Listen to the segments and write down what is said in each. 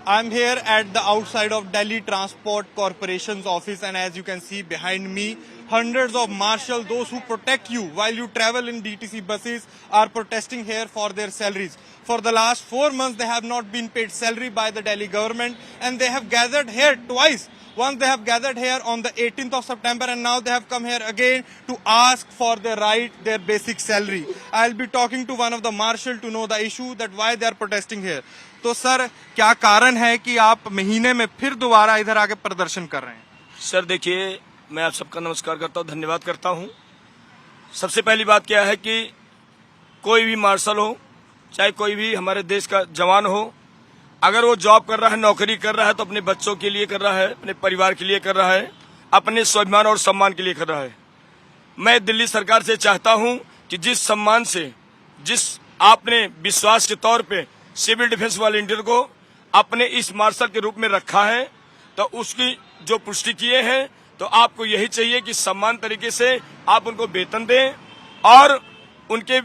I'm here at the outside of Delhi Transport Corporation's office, and as you can see behind me, hundreds of marshals, those who protect you while you travel in DTC buses, are protesting here for their salaries. For the last 4 months, they have not been paid salary by the Delhi government, and they have gathered here twice. Once they have gathered here on the 18th of September, and now they have come here again to ask for their right, their basic salary. I'll be talking to one of the marshal to know the issue that why they are protesting here. तो sir क्या कारण है कि आप महीने में फिर दोबारा इधर आके प्रदर्शन कर रहे हैं? सर देखिए, मैं आप सबका नमस्कार करता हूँ, धन्यवाद करता हूँ। सबसे पहली बात क्या है कि कोई भी मार्शल हो, चाहे कोई भी हमारे देश का जवान हो, अगर वो जॉब कर रहा है, नौकरी कर रहा है, तो अपने बच्चों के लिए कर रहा है, अपने परिवार के लिए कर रहा है, अपने स्वाभिमान और सम्मान के लिए कर रहा है। मैं दिल्ली सरकार से चाहता हूं कि जिस सम्मान से, जिस आपने विश्वास के तौर पे सिविल डिफेंस वॉलंटियर को अपने इस मार्शल के रूप में रखा है, तो उसकी जो पुष्टि किए हैं, तो आपको यही चाहिए कि सम्मान तरीके से आप उनको वेतन दें और उनके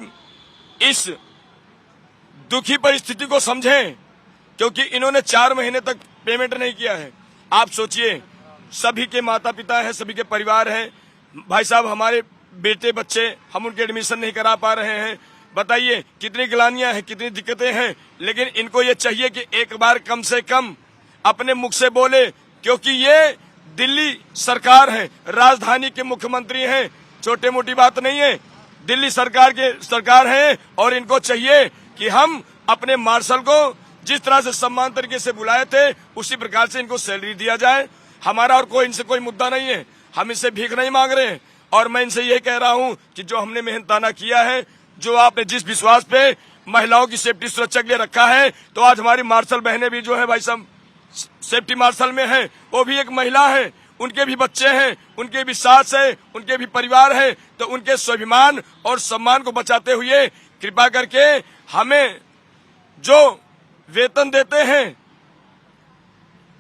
इस दुखी परिस्थिति को समझें, क्योंकि इन्होंने 4 महीने तक पेमेंट नहीं किया है। आप सोचिए, सभी के माता पिता हैं, सभी के परिवार हैं। भाई साहब, हमारे बेटे बच्चे, हम उनके एडमिशन नहीं करा पा रहे हैं। बताइए कितनी गिलानियां हैं, कितनी दिक्कतें हैं, लेकिन इनको ये चाहिए कि एक बार कम से कम अपने मुख से बोले, क्योंकि ये दिल्ली सरकार है, राजधानी के मुख्यमंत्री हैं, छोटे मोटी बात नहीं है। दिल्ली सरकार है और इनको चाहिए कि हम अपने मार्शल को जिस तरह से सम्मान तरीके से बुलाए थे, उसी प्रकार से इनको सैलरी दिया जाए। हमारा और कोई इनसे कोई मुद्दा नहीं है, हम इनसे भीख नहीं मांग रहे हैं। और मैं इनसे यही कह रहा हूं कि जो हमने मेहनताना किया है, जो आपने जिस विश्वास पे महिलाओं की सेफ्टी सुरक्षा के लिए रखा है, तो आज हमारी मार्शल बहनें भी जो है भाई साहब सेफ्टी मार्शल में है, वो भी एक महिला है, उनके भी बच्चे हैं, उनके भी सास है, उनके भी परिवार है। तो उनके स्वाभिमान और सम्मान को बचाते हुए कृपा करके हमें जो वेतन देते हैं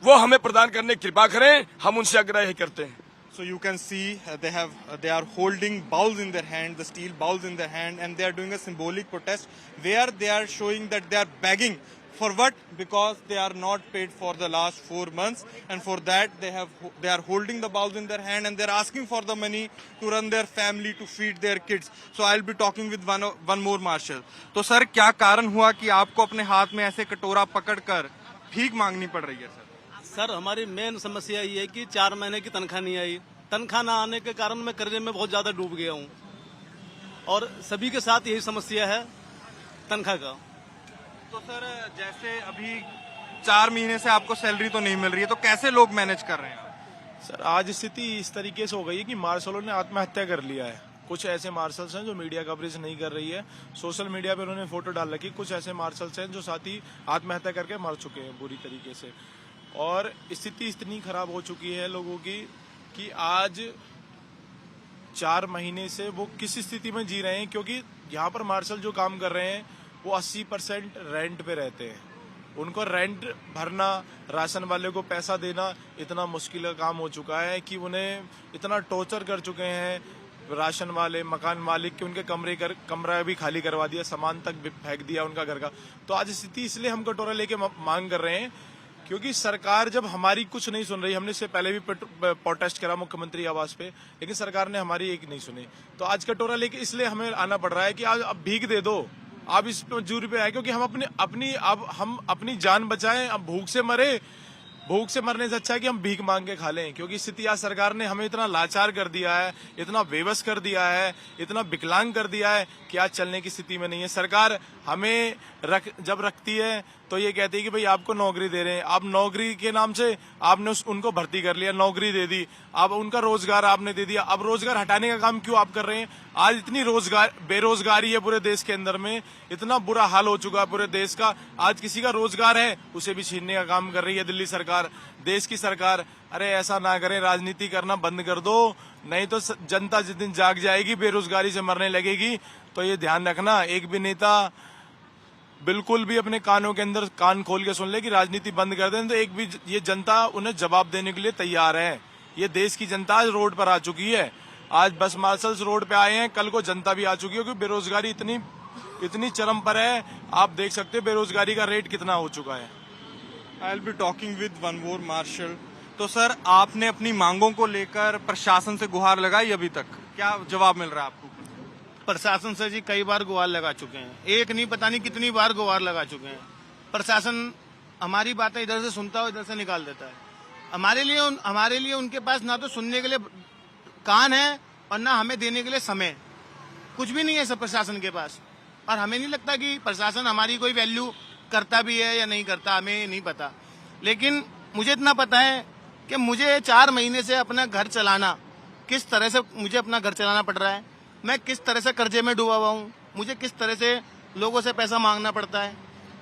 वो हमें प्रदान करने की कृपा करें, हम उनसे आग्रह करते हैं। So you can see they are holding bowls in their hand, the steel bowls in their hand, and they are doing a symbolic protest where they are showing that they are begging for what? Because they are not paid for the last 4 months, and for that they are holding the bowls in their hand and they are asking for the money to run their family, to feed their kids. So I'll be talking with one more marshal. तो sir क्या कारण हुआ कि आपको अपने हाथ में ऐसे कटोरा पकड़कर भीख मांगनी पड़ रही है? सर हमारी मेन समस्या ये है कि 4 महीने की तनख्वाह नहीं आई। तनख्वाह ना आने के कारण मैं कर्जे में बहुत ज्यादा डूब गया हूँ और सभी के साथ यही समस्या है तनख्वाह का। तो सर जैसे अभी 4 महीने से आपको सैलरी तो नहीं मिल रही है, तो कैसे लोग मैनेज कर रहे हैं? सर आज स्थिति इस तरीके से हो गई है कि मार्शलों ने आत्महत्या कर लिया है। कुछ ऐसे मार्शल्स हैं जो मीडिया कवरेज नहीं कर रही है, सोशल मीडिया पे उन्होंने फोटो डाल रखी। कुछ ऐसे मार्शल्स हैं जो साथी आत्महत्या करके मर चुके हैं बुरी तरीके से, और स्थिति इतनी खराब हो चुकी है लोगों की कि आज 4 महीने से वो किस स्थिति में जी रहे हैं, क्योंकि यहाँ पर मार्शल जो काम कर रहे हैं वो 80% रेंट पे रहते हैं। उनको रेंट भरना, राशन वाले को पैसा देना इतना मुश्किल का काम हो चुका है कि उन्हें इतना टॉर्चर कर चुके हैं राशन वाले, मकान मालिक के उनके कमरा भी खाली करवा दिया, सामान तक फेंक दिया उनका घर का। तो आज स्थिति इसलिए हम कटोरा लेके मांग कर रहे हैं क्योंकि सरकार जब हमारी कुछ नहीं सुन रही। हमने इससे पहले भी प्रोटेस्ट करा मुख्यमंत्री आवास पे, लेकिन सरकार ने हमारी एक नहीं सुनी। तो आज कटोरा लेके इसलिए हमें आना पड़ रहा है कि आज अब भीख दे दो, आप इस मजदूरी पे आए, क्योंकि हम हम अपनी जान बचाएं। अब भूख से मरने से अच्छा है कि हम भीख मांग के खा लें, क्योंकि स्थिति आज सरकार ने हमें इतना लाचार कर दिया है, इतना बेबस कर दिया है, इतना विकलांग कर दिया है कि आज चलने की स्थिति में नहीं है। सरकार हमें जब रखती है तो ये कहती है कि भाई आपको नौकरी दे रहे हैं, आप नौकरी के नाम से आपने उनको भर्ती कर लिया, नौकरी दे दी, अब उनका रोजगार आपने दे दिया। अब रोजगार हटाने का काम क्यों आप कर रहे हैं? आज इतनी बेरोजगारी है पूरे देश के अंदर में, इतना बुरा हाल हो चुका है पूरे देश का। आज किसी का रोजगार है उसे भी छीनने का काम कर रही है दिल्ली सरकार, देश की सरकार। अरे ऐसा ना करें, राजनीति करना बंद कर दो, नहीं तो जनता जिस दिन जाग जाएगी, बेरोजगारी से मरने लगेगी। तो ये ध्यान रखना, एक भी नेता बिल्कुल भी अपने कानों के अंदर कान खोल के सुन ले कि राजनीति बंद कर दें, तो एक भी ये जनता उन्हें जवाब देने के लिए तैयार है। ये देश की जनता आज रोड पर आ चुकी है। आज बस मार्शल्स रोड पे आए हैं, कल को जनता भी आ चुकी है, क्योंकि बेरोजगारी इतनी चरम पर है। आप देख सकते हैं बेरोजगारी का रेट कितना हो चुका है। I will be talking with one more marshal. तो सर, आपने अपनी मांगों को लेकर प्रशासन से गुहार लगाई अभी तक, क्या जवाब मिल रहा है आपको? प्रशासन से जी कई बार गुहार लगा चुके हैं, एक नहीं पता नहीं कितनी बार गुहार लगा चुके हैं। प्रशासन हमारी बातें इधर से सुनता है, इधर से निकाल देता है। हमारे लिए उनके पास ना तो सुनने के लिए कान है और ना हमें देने के लिए समय, कुछ भी नहीं है सब प्रशासन के पास। और हमें नहीं लगता कि प्रशासन हमारी कोई वैल्यू करता भी है या नहीं करता, हमें नहीं पता। लेकिन मुझे इतना पता है कि मुझे 4 महीने से अपना घर चलाना, किस तरह से मुझे अपना घर चलाना पड़ रहा है, मैं किस तरह से कर्जे में डूबा हुआ हूँ, मुझे किस तरह से लोगों से पैसा मांगना पड़ता है।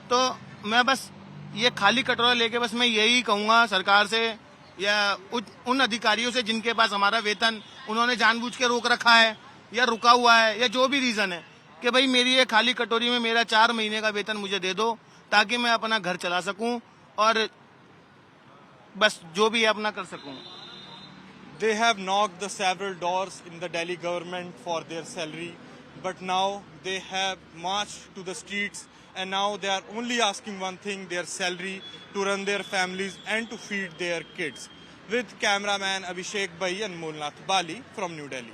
तो मैं बस ये खाली कटोरा लेके बस मैं यही कहूँगा सरकार से या उन अधिकारियों से जिनके पास हमारा वेतन उन्होंने जानबूझ के रोक रखा है या रुका हुआ है या जो भी रीजन है, कि भाई मेरी ये खाली कटोरी में मेरा 4 महीने का वेतन मुझे दे दो ताकि मैं अपना घर चला सकूं और बस जो भी है अपना कर सकूं। They have knocked the several doors in the Delhi government for their salary, but now they have marched to the streets and now they are only asking one thing, their salary to run their families and to feed their kids. With cameraman Abhishek Bhai and Molnath Bali from New Delhi.